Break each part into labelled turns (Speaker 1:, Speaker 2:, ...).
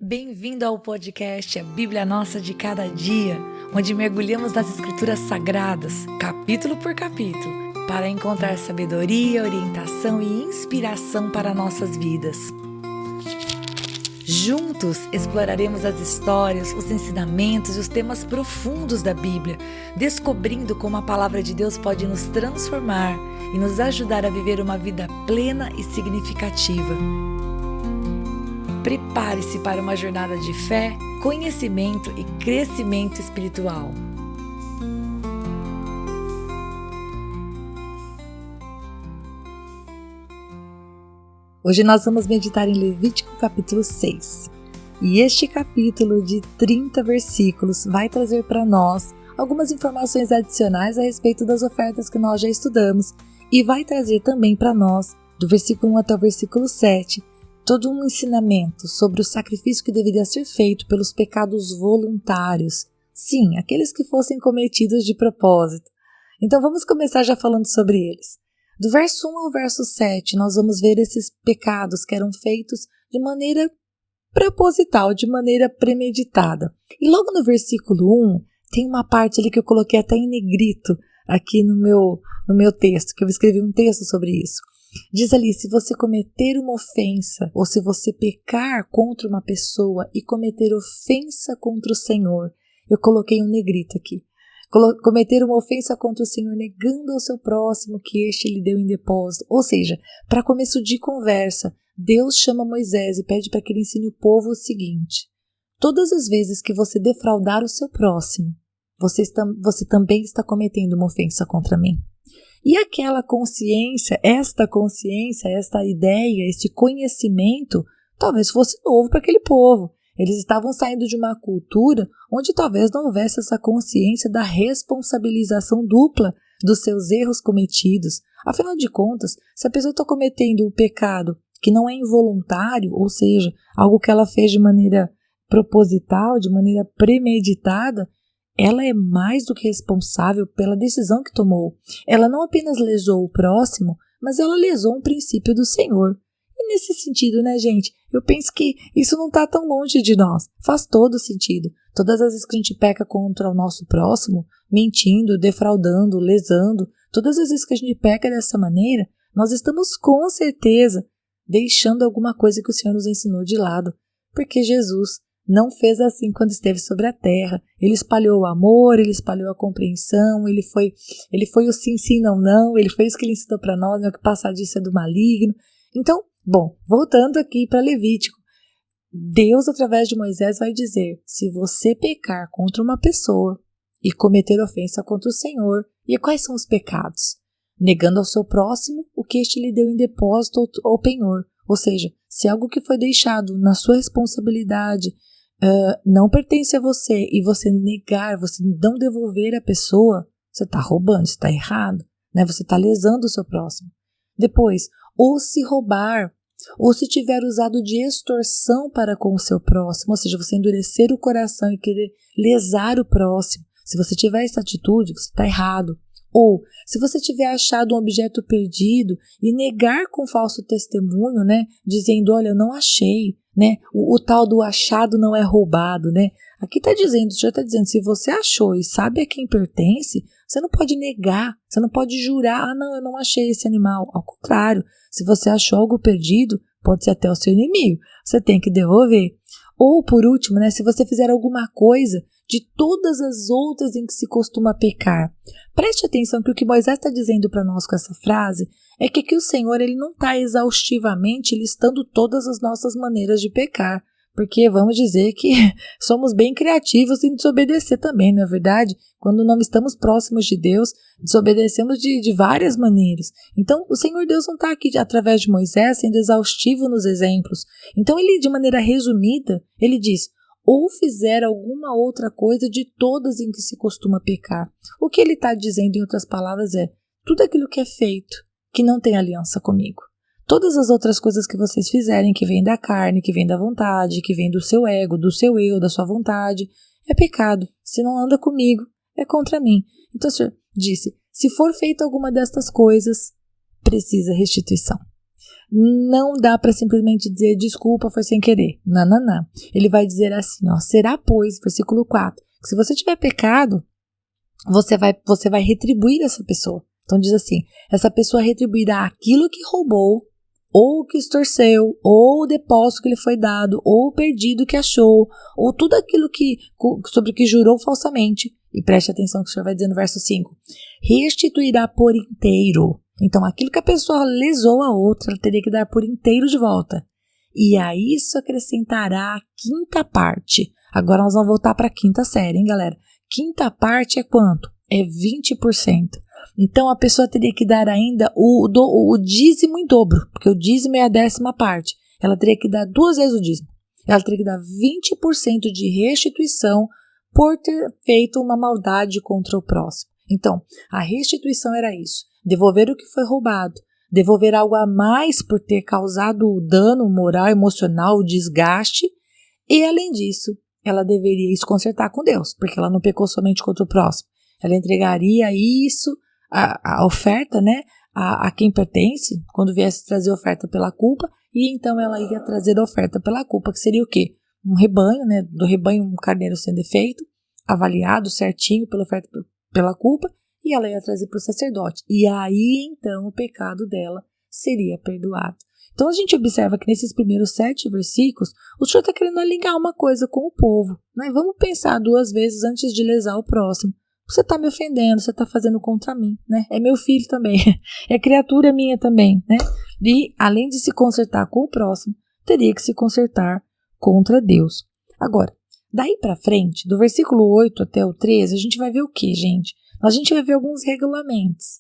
Speaker 1: Bem-vindo ao podcast A Bíblia Nossa de Cada Dia, onde mergulhamos nas Escrituras Sagradas, capítulo por capítulo, para encontrar sabedoria, orientação e inspiração para nossas vidas. Juntos exploraremos as histórias, os ensinamentos e os temas profundos da Bíblia, descobrindo como a palavra de Deus pode nos transformar e nos ajudar a viver uma vida plena e significativa. Prepare-se para uma jornada de fé, conhecimento e crescimento espiritual. Hoje nós vamos meditar em Levítico capítulo 6. E este capítulo de 30 versículos vai trazer para nós algumas informações adicionais a respeito das ofertas que nós já estudamos e vai trazer também para nós, do versículo 1 até o versículo 7, todo um ensinamento sobre o sacrifício que deveria ser feito pelos pecados voluntários. Sim, aqueles que fossem cometidos de propósito. Então vamos começar já falando sobre eles. Do verso 1 ao verso 7, nós vamos ver esses pecados que eram feitos de maneira proposital, de maneira premeditada. E logo no versículo 1, tem uma parte ali que eu coloquei até em negrito aqui no meu texto, que eu escrevi um texto sobre isso. Diz ali, se você cometer uma ofensa, ou se você pecar contra uma pessoa e cometer ofensa contra o Senhor, eu coloquei um negrito aqui, cometer uma ofensa contra o Senhor negando ao seu próximo que este lhe deu em depósito. Ou seja, para começo de conversa, Deus chama Moisés e pede para que ele ensine o povo o seguinte: todas as vezes que você defraudar o seu próximo, você também está cometendo uma ofensa contra mim. E aquela consciência, esta ideia, este conhecimento, talvez fosse novo para aquele povo. Eles estavam saindo de uma cultura onde talvez não houvesse essa consciência da responsabilização dupla dos seus erros cometidos. Afinal de contas, se a pessoa está cometendo um pecado que não é involuntário, ou seja, algo que ela fez de maneira proposital, de maneira premeditada, ela é mais do que responsável pela decisão que tomou. Ela não apenas lesou o próximo, mas ela lesou um princípio do Senhor. E nesse sentido, né, gente, eu penso que isso não está tão longe de nós. Faz todo sentido. Todas as vezes que a gente peca contra o nosso próximo, mentindo, defraudando, lesando, todas as vezes que a gente peca dessa maneira, nós estamos com certeza deixando alguma coisa que o Senhor nos ensinou de lado. Porque Jesus não fez assim quando esteve sobre a terra. Ele espalhou o amor, ele espalhou a compreensão, ele foi o sim, sim, não, não, ele foi isso que ele ensinou para nós, né, que passar disso é do maligno. Então, bom, voltando aqui para Levítico, Deus, através de Moisés, vai dizer, se você pecar contra uma pessoa e cometer ofensa contra o Senhor, e quais são os pecados? Negando ao seu próximo o que este lhe deu em depósito ou penhor. Ou seja, se algo que foi deixado na sua responsabilidade não pertence a você e você negar, você não devolver a pessoa, você está roubando, você está errado, né? Você está lesando o seu próximo. Depois, ou se roubar, ou se tiver usado de extorsão para com o seu próximo, ou seja, você endurecer o coração e querer lesar o próximo. Se você tiver essa atitude, você está errado. Ou, se você tiver achado um objeto perdido e negar com falso testemunho, né, dizendo, olha, eu não achei, né, o tal do achado não é roubado, né, aqui está dizendo, o Senhor está dizendo, se você achou e sabe a quem pertence, você não pode negar, você não pode jurar, não, eu não achei esse animal. Ao contrário, se você achou algo perdido, pode ser até o seu inimigo, você tem que devolver. Ou, por último, né, se você fizer alguma coisa de todas as outras em que se costuma pecar. Preste atenção que o que Moisés está dizendo para nós com essa frase é que aqui o Senhor ele não está exaustivamente listando todas as nossas maneiras de pecar, porque vamos dizer que somos bem criativos em desobedecer também, não é verdade? Quando não estamos próximos de Deus, desobedecemos de várias maneiras. Então, o Senhor Deus não está aqui, através de Moisés, sendo exaustivo nos exemplos. Então, ele, de maneira resumida, ele diz, ou fizer alguma outra coisa de todas em que se costuma pecar. O que ele está dizendo, em outras palavras, é tudo aquilo que é feito, que não tem aliança comigo. Todas as outras coisas que vocês fizerem, que vêm da carne, que vêm da vontade, que vêm do seu ego, do seu eu, da sua vontade, é pecado. Se não anda comigo, é contra mim. Então o Senhor disse, se for feita alguma destas coisas, precisa restituição. não dá para simplesmente dizer desculpa, foi sem querer. Não, não, não. Ele vai dizer assim, ó, será pois, versículo 4, que se você tiver pecado, você vai retribuir essa pessoa. Então diz assim, essa pessoa retribuirá aquilo que roubou, ou que extorceu, ou o depósito que lhe foi dado, ou o perdido que achou, ou tudo aquilo sobre o que jurou falsamente. E preste atenção que o Senhor vai dizer no verso 5. Restituirá por inteiro. Então, aquilo que a pessoa lesou a outra, ela teria que dar por inteiro de volta. E a isso acrescentará a quinta parte. Agora nós vamos voltar para a quinta série, hein, galera? Quinta parte é quanto? É 20%. Então, a pessoa teria que dar ainda o dízimo em dobro, porque o dízimo é a 10ª parte. Ela teria que dar 2 vezes o dízimo. Ela teria que dar 20% de restituição por ter feito uma maldade contra o próximo. Então, a restituição era isso. Devolver o que foi roubado. Devolver algo a mais por ter causado o dano moral, emocional, o desgaste. E, além disso, ela deveria se consertar com Deus, porque ela não pecou somente contra o próximo. Ela entregaria isso, a oferta, né, a quem pertence, quando viesse trazer oferta pela culpa, e então ela ia trazer a oferta pela culpa, que seria o quê? Um rebanho, né, do rebanho um carneiro sem defeito, avaliado certinho pela oferta pela culpa, e ela ia trazer para o sacerdote. E aí, então, o pecado dela seria perdoado. Então, a gente observa que nesses primeiros 7 versículos, o Senhor está querendo alinhar uma coisa com o povo. Né? Vamos pensar 2 vezes antes de lesar o próximo. Você está me ofendendo, você está fazendo contra mim, né? É meu filho também, é criatura minha também, né? E, além de se consertar com o próximo, teria que se consertar contra Deus. Agora, daí para frente, do versículo 8 até o 13, a gente vai ver o que, gente? A gente vai ver alguns regulamentos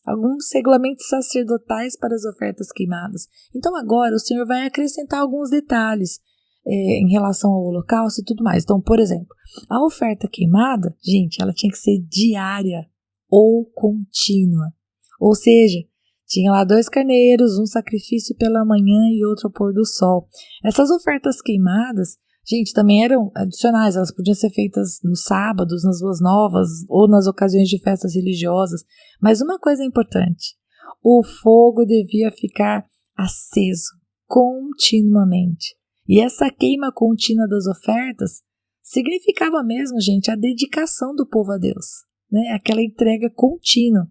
Speaker 1: sacerdotais para as ofertas queimadas. Então, agora, o Senhor vai acrescentar alguns detalhes em relação ao holocausto e tudo mais. Então, por exemplo, a oferta queimada, gente, ela tinha que ser diária ou contínua. Ou seja, tinha lá 2 carneiros, um sacrifício pela manhã e outro ao pôr do sol. Essas ofertas queimadas, gente, também eram adicionais, elas podiam ser feitas nos sábados, nas luas novas ou nas ocasiões de festas religiosas. Mas uma coisa importante, o fogo devia ficar aceso continuamente. E essa queima contínua das ofertas significava mesmo, gente, a dedicação do povo a Deus, né? Aquela entrega contínua.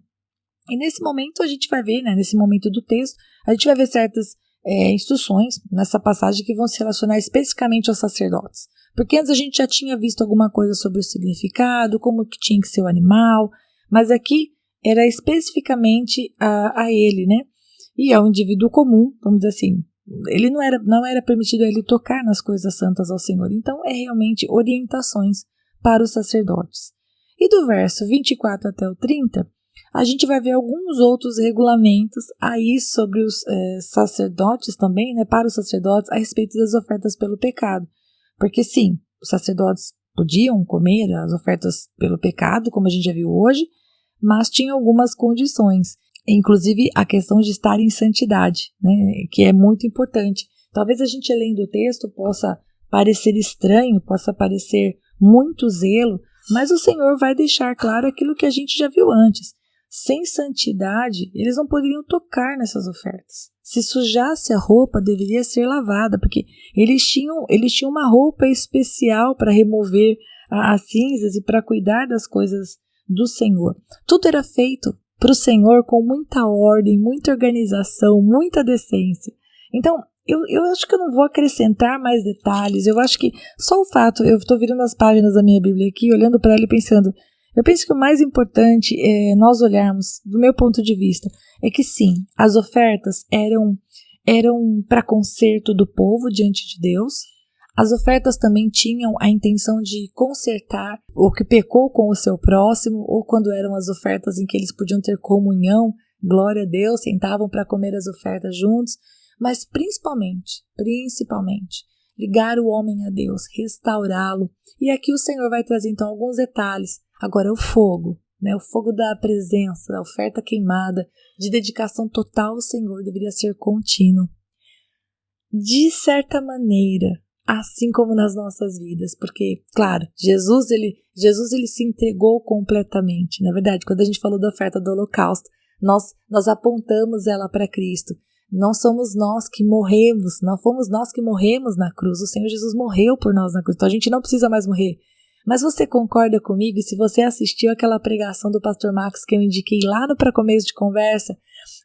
Speaker 1: E nesse momento a gente vai ver, né, nesse momento do texto, a gente vai ver certas instruções nessa passagem que vão se relacionar especificamente aos sacerdotes. Porque antes a gente já tinha visto alguma coisa sobre o significado, como que tinha que ser o animal, mas aqui era especificamente a ele, né? E ao indivíduo comum, vamos dizer assim, ele não era permitido a ele tocar nas coisas santas ao Senhor. Então, é realmente orientações para os sacerdotes. E do verso 24 até o 30, a gente vai ver alguns outros regulamentos aí sobre os sacerdotes também, né, para os sacerdotes, a respeito das ofertas pelo pecado. Porque sim, os sacerdotes podiam comer as ofertas pelo pecado, como a gente já viu hoje, mas tinha algumas condições. Inclusive a questão de estar em santidade, né, que é muito importante. Talvez a gente lendo o texto possa parecer estranho, possa parecer muito zelo, mas o Senhor vai deixar claro aquilo que a gente já viu antes. Sem santidade, eles não poderiam tocar nessas ofertas. Se sujasse a roupa, deveria ser lavada, porque eles tinham uma roupa especial para remover as cinzas e para cuidar das coisas do Senhor. Tudo era feito para o Senhor com muita ordem, muita organização, muita decência. Então, eu acho que eu não vou acrescentar mais detalhes. Eu acho que só o fato, eu estou virando as páginas da minha Bíblia aqui, olhando para ela e pensando, eu penso que o mais importante é nós olharmos, do meu ponto de vista, é que sim, as ofertas eram para conserto do povo diante de Deus. As ofertas também tinham a intenção de consertar o que pecou com o seu próximo, ou quando eram as ofertas em que eles podiam ter comunhão, glória a Deus, sentavam para comer as ofertas juntos, mas principalmente, ligar o homem a Deus, restaurá-lo. E aqui o Senhor vai trazer então alguns detalhes. Agora o fogo, né? O fogo da presença, da oferta queimada, de dedicação total ao Senhor deveria ser contínuo. De certa maneira, assim como nas nossas vidas, porque, claro, Jesus ele se entregou completamente. Na verdade, quando a gente falou da oferta do holocausto, nós apontamos ela para Cristo. Não somos nós que morremos, não fomos nós que morremos na cruz. O Senhor Jesus morreu por nós na cruz, então a gente não precisa mais morrer. Mas você concorda comigo? E se você assistiu aquela pregação do pastor Max que eu indiquei lá no pra começo de conversa,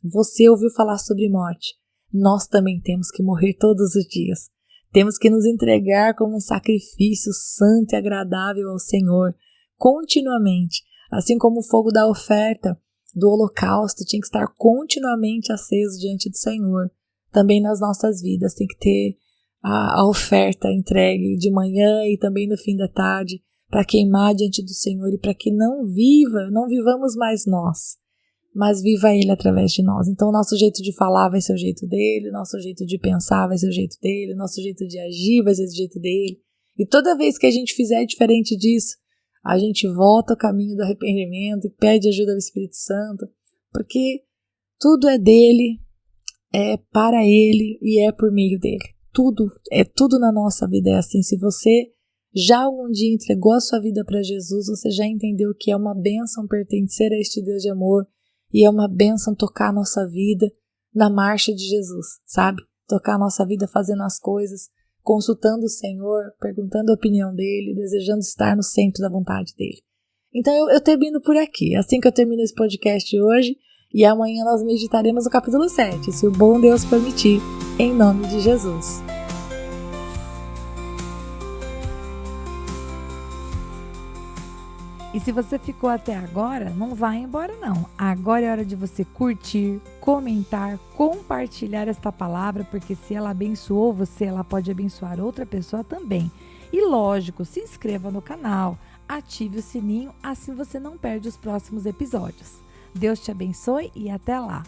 Speaker 1: você ouviu falar sobre morte. Nós também temos que morrer todos os dias. Temos que nos entregar como um sacrifício santo e agradável ao Senhor, continuamente. Assim como o fogo da oferta, do holocausto, tinha que estar continuamente aceso diante do Senhor. Também nas nossas vidas tem que ter a oferta entregue de manhã e também no fim da tarde, para queimar diante do Senhor e para que não vivamos mais nós, mas viva Ele através de nós. Então o nosso jeito de falar vai ser o jeito dele, o nosso jeito de pensar vai ser o jeito dele, o nosso jeito de agir vai ser o jeito dele. E toda vez que a gente fizer diferente disso, a gente volta ao caminho do arrependimento e pede ajuda ao Espírito Santo, porque tudo é dele, é para ele e é por meio dele. Tudo na nossa vida é assim. Se você já algum dia entregou a sua vida para Jesus, você já entendeu que é uma bênção pertencer a este Deus de amor e é uma bênção tocar a nossa vida na marcha de Jesus, sabe? Tocar a nossa vida fazendo as coisas, consultando o Senhor, perguntando a opinião dele, desejando estar no centro da vontade dele. Então eu termino por aqui. Assim que eu termino esse podcast hoje, e amanhã nós meditaremos no capítulo 7, se o bom Deus permitir, em nome de Jesus. E se você ficou até agora, não vai embora não. Agora é hora de você curtir, comentar, compartilhar esta palavra, porque se ela abençoou você, ela pode abençoar outra pessoa também. E lógico, se inscreva no canal, ative o sininho, assim você não perde os próximos episódios. Deus te abençoe e até lá!